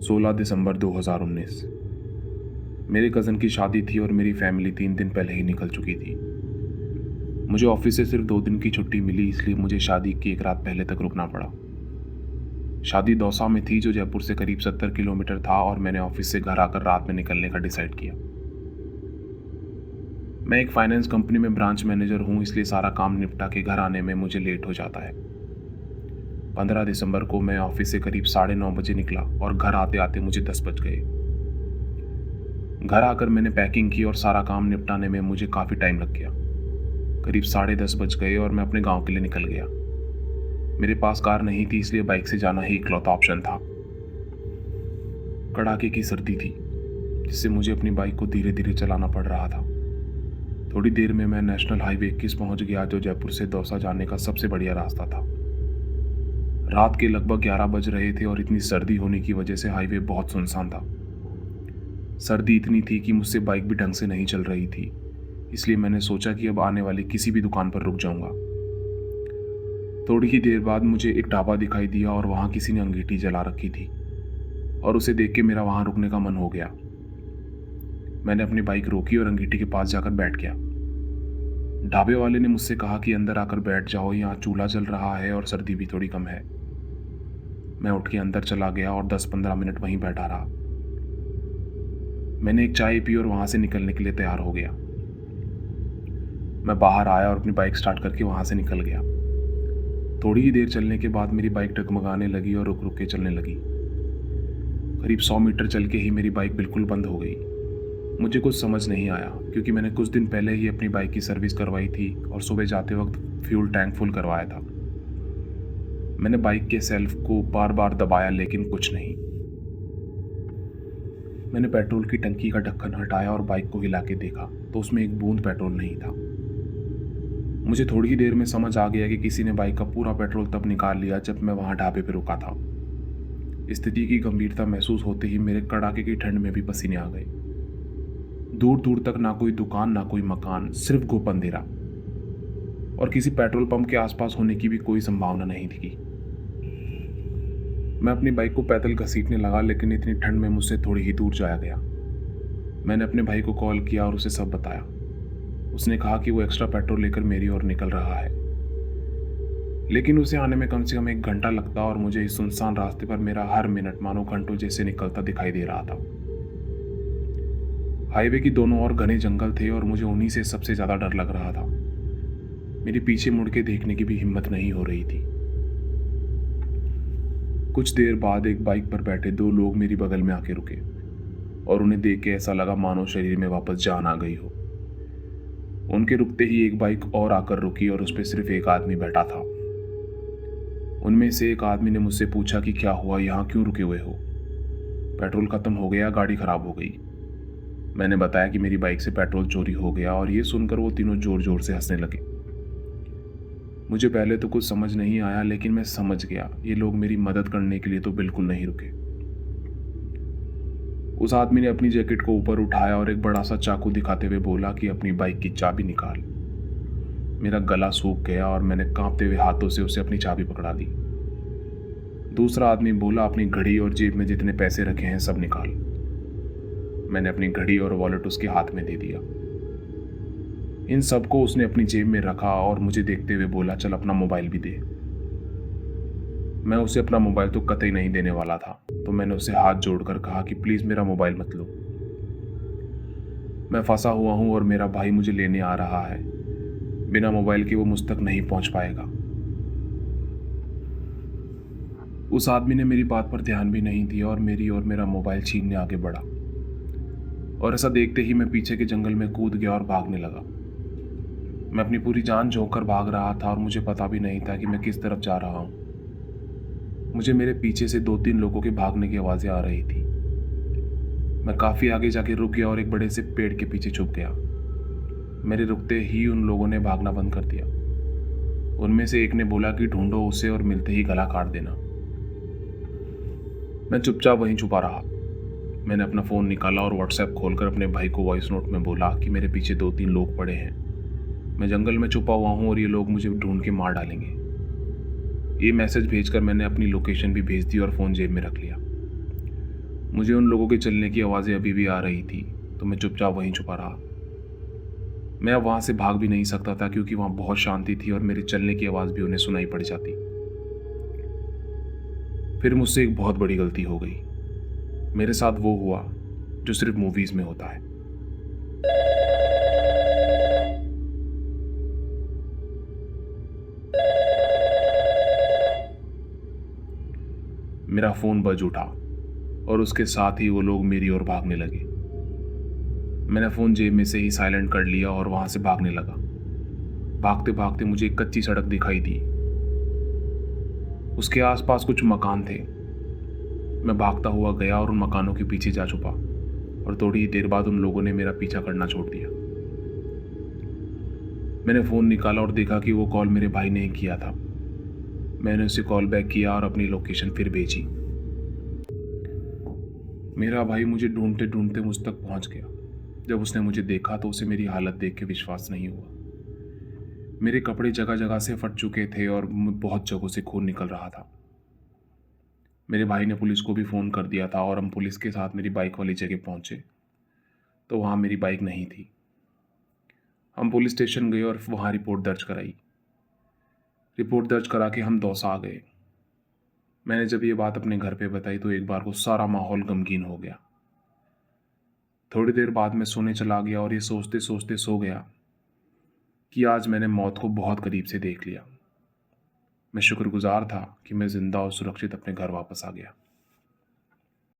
16 दिसंबर 2019। मेरे कज़न की शादी थी और मेरी फैमिली 3 दिन पहले ही निकल चुकी थी। मुझे ऑफिस से सिर्फ 2 दिन की छुट्टी मिली, इसलिए मुझे शादी की एक रात पहले तक रुकना पड़ा। शादी दौसा में थी, जो जयपुर से करीब 70 किलोमीटर था, और मैंने ऑफिस से घर आकर रात में निकलने का डिसाइड किया। मैं एक फाइनेंस कंपनी में ब्रांच मैनेजर हूँ, इसलिए सारा काम निपटा के घर आने में मुझे लेट हो जाता है। 15 दिसंबर को मैं ऑफिस से करीब 9:30 बजे निकला और घर आते आते मुझे 10 बज गए। घर आकर मैंने पैकिंग की और सारा काम निपटाने में मुझे काफ़ी टाइम लग गया। करीब 10:30 बज गए और मैं अपने गांव के लिए निकल गया। मेरे पास कार नहीं थी, इसलिए बाइक से जाना ही इकलौता ऑप्शन था। कड़ाके की सर्दी थी, जिससे मुझे अपनी बाइक को धीरे धीरे चलाना पड़ रहा था। थोड़ी देर में मैं नेशनल हाईवे 21 पहुंच गया, जो जयपुर से दौसा जाने का सबसे बढ़िया रास्ता था। रात के लगभग 11 बज रहे थे और इतनी सर्दी होने की वजह से हाईवे बहुत सुनसान था। सर्दी इतनी थी कि मुझसे बाइक भी ढंग से नहीं चल रही थी, इसलिए मैंने सोचा कि अब आने वाली किसी भी दुकान पर रुक जाऊंगा। थोड़ी ही देर बाद मुझे एक ढाबा दिखाई दिया और वहां किसी ने अंगीठी जला रखी थी, और उसे देख के मेरा वहां रुकने का मन हो गया। मैंने अपनी बाइक रोकी और अंगीठी के पास जाकर बैठ गया। ढाबे वाले ने मुझसे कहा कि अंदर आकर बैठ जाओ, यहाँ चूल्हा जल रहा है और सर्दी भी थोड़ी कम है। मैं उठ के अंदर चला गया और 10-15 मिनट वहीं बैठा रहा। मैंने एक चाय पी और वहां से निकलने के लिए तैयार हो गया। मैं बाहर आया और अपनी बाइक स्टार्ट करके वहां से निकल गया। थोड़ी ही देर चलने के बाद मेरी बाइक डगमगाने लगी और रुक रुक के चलने लगी। करीब 100 मीटर चल के ही मेरी बाइक बिल्कुल बंद हो गई। मुझे कुछ समझ नहीं आया, क्योंकि मैंने कुछ दिन पहले ही अपनी बाइक की सर्विस करवाई थी और सुबह जाते वक्त फ्यूल टैंक फुल करवाया था। मैंने बाइक के सेल्फ को बार बार दबाया, लेकिन कुछ नहीं। मैंने पेट्रोल की टंकी का ढक्कन हटाया और बाइक को हिला के देखा, तो उसमें एक बूंद पेट्रोल नहीं था। मुझे थोड़ी ही देर में समझ आ गया कि किसी ने बाइक का पूरा पेट्रोल तब निकाल लिया जब मैं वहां ढाबे पर रुका था। स्थिति की गंभीरता महसूस होते ही मेरे कड़ाके की ठंड में भी पसीने आ गए। दूर दूर तक ना कोई दुकान, ना कोई मकान, सिर्फ घुप अंधेरा, और किसी पेट्रोल पंप के आसपास होने की भी कोई संभावना नहीं थी। मैं अपनी बाइक को पैदल घसीटने लगा, लेकिन इतनी ठंड में मुझसे थोड़ी ही दूर जाया गया। मैंने अपने भाई को कॉल किया और उसे सब बताया। उसने कहा कि वो एक्स्ट्रा पेट्रोल लेकर मेरी ओर निकल रहा है, लेकिन उसे आने में कम से कम 1 घंटा लगता और मुझे इस सुनसान रास्ते पर मेरा हर मिनट मानो घंटों जैसे निकलता दिखाई दे रहा था। हाईवे की दोनों ओर घने जंगल थे और मुझे उन्हीं से सबसे ज्यादा डर लग रहा था। मेरे पीछे मुड़ के देखने की भी हिम्मत नहीं हो रही थी। कुछ देर बाद एक बाइक पर बैठे 2 लोग मेरी बगल में आके रुके, और उन्हें देख के ऐसा लगा मानो शरीर में वापस जान आ गई हो। उनके रुकते ही एक बाइक और आकर रुकी और उस पर सिर्फ एक आदमी बैठा था। उनमें से एक आदमी ने मुझसे पूछा कि क्या हुआ, यहाँ क्यों रुके हुए हो? पेट्रोल खत्म हो गया, गाड़ी खराब हो गई। मैंने बताया कि मेरी बाइक से पेट्रोल चोरी हो गया, और ये सुनकर वो तीनों जोर जोर से हंसने लगे। मुझे पहले तो कुछ समझ नहीं आया, लेकिन मैं समझ गया ये लोग मेरी मदद करने के लिए तो बिल्कुल नहीं रुके। उस आदमी ने अपनी जैकेट को ऊपर उठाया और एक बड़ा सा चाकू दिखाते हुए बोला कि अपनी बाइक की चाबी निकाल। मेरा गला सूख गया और मैंने कांपते हुए हाथों से उसे अपनी चाबी पकड़ा दी। दूसरा आदमी बोला, अपनी घड़ी और जेब में जितने पैसे रखे हैं सब निकाल। मैंने अपनी घड़ी और वॉलेट उसके हाथ में दे दिया। इन सबको उसने अपनी जेब में रखा और मुझे देखते हुए बोला, चल अपना मोबाइल भी दे। मैं उसे अपना मोबाइल तो कतई नहीं देने वाला था, तो मैंने उसे हाथ जोड़कर कहा कि प्लीज मेरा मोबाइल मत लो। मैं फंसा हुआ हूं और मेरा भाई मुझे लेने आ रहा है। बिना मोबाइल के वो मुझ तक नहीं पहुंच पाएगा। उस आदमी ने मेरी बात पर ध्यान भी नहीं दिया और मेरी और मेरा मोबाइल छीनने आगे बढ़ा, और ऐसा देखते ही मैं पीछे के जंगल में कूद गया और भागने लगा। मैं अपनी पूरी जान झोंक कर भाग रहा था और मुझे पता भी नहीं था कि मैं किस तरफ जा रहा हूं। मुझे मेरे पीछे से 2-3 लोगों के भागने की आवाजें आ रही थी। मैं काफी आगे जाके रुक गया और एक बड़े से पेड़ के पीछे छुप गया। मेरे रुकते ही उन लोगों ने भागना बंद कर दिया। उनमें से एक ने बोला कि ढूंढो उसे और मिलते ही गला काट देना। मैं चुपचाप वहीं छुपा रहा। मैंने अपना फ़ोन निकाला और व्हाट्सएप खोलकर अपने भाई को वॉइस नोट में बोला कि मेरे पीछे 2-3 लोग पड़े हैं। मैं जंगल में छुपा हुआ हूँ और ये लोग मुझे ढूंढ के मार डालेंगे। ये मैसेज भेजकर मैंने अपनी लोकेशन भी भेज दी और फ़ोन जेब में रख लिया। मुझे उन लोगों के चलने की आवाज़ें अभी भी आ रही थी, तो मैं चुपचाप वहीं छुपा रहा। मैं अब वहाँ से भाग भी नहीं सकता था क्योंकि वहाँ बहुत शांति थी और मेरे चलने की आवाज़ भी उन्हें सुनाई पड़ जाती। फिर मुझसे एक बहुत बड़ी गलती हो गई। मेरे साथ वो हुआ जो सिर्फ मूवीज़ में होता है। मेरा फ़ोन बज उठा और उसके साथ ही वो लोग मेरी ओर भागने लगे। मैंने फ़ोन जेब में से ही साइलेंट कर लिया और वहाँ से भागने लगा। भागते भागते मुझे एक कच्ची सड़क दिखाई दी। उसके आसपास कुछ मकान थे। मैं भागता हुआ गया और उन मकानों के पीछे जा छुपा और थोड़ी ही देर बाद उन लोगों ने मेरा पीछा करना छोड़ दिया। मैंने फ़ोन निकाला और देखा कि वो कॉल मेरे भाई ने ही किया था। मैंने उसे कॉल बैक किया और अपनी लोकेशन फिर भेजी। मेरा भाई मुझे ढूंढते ढूंढते मुझ तक पहुंच गया। जब उसने मुझे देखा तो उसे मेरी हालत देख के विश्वास नहीं हुआ। मेरे कपड़े जगह जगह से फट चुके थे और बहुत जगहों से खून निकल रहा था। मेरे भाई ने पुलिस को भी फ़ोन कर दिया था और हम पुलिस के साथ मेरी बाइक वाली जगह पहुंचे तो वहाँ मेरी बाइक नहीं थी। हम पुलिस स्टेशन गए और वहाँ रिपोर्ट दर्ज कराई। रिपोर्ट दर्ज करा के हम दौसा आ गए। मैंने जब ये बात अपने घर पे बताई तो एक बार को सारा माहौल गमगीन हो गया। थोड़ी देर बाद मैं सोने चला गया और ये सोचते सोचते सो गया कि आज मैंने मौत को बहुत करीब से देख लिया। मैं शुक्रगुजार था कि मैं जिंदा और सुरक्षित अपने घर वापस आ गया।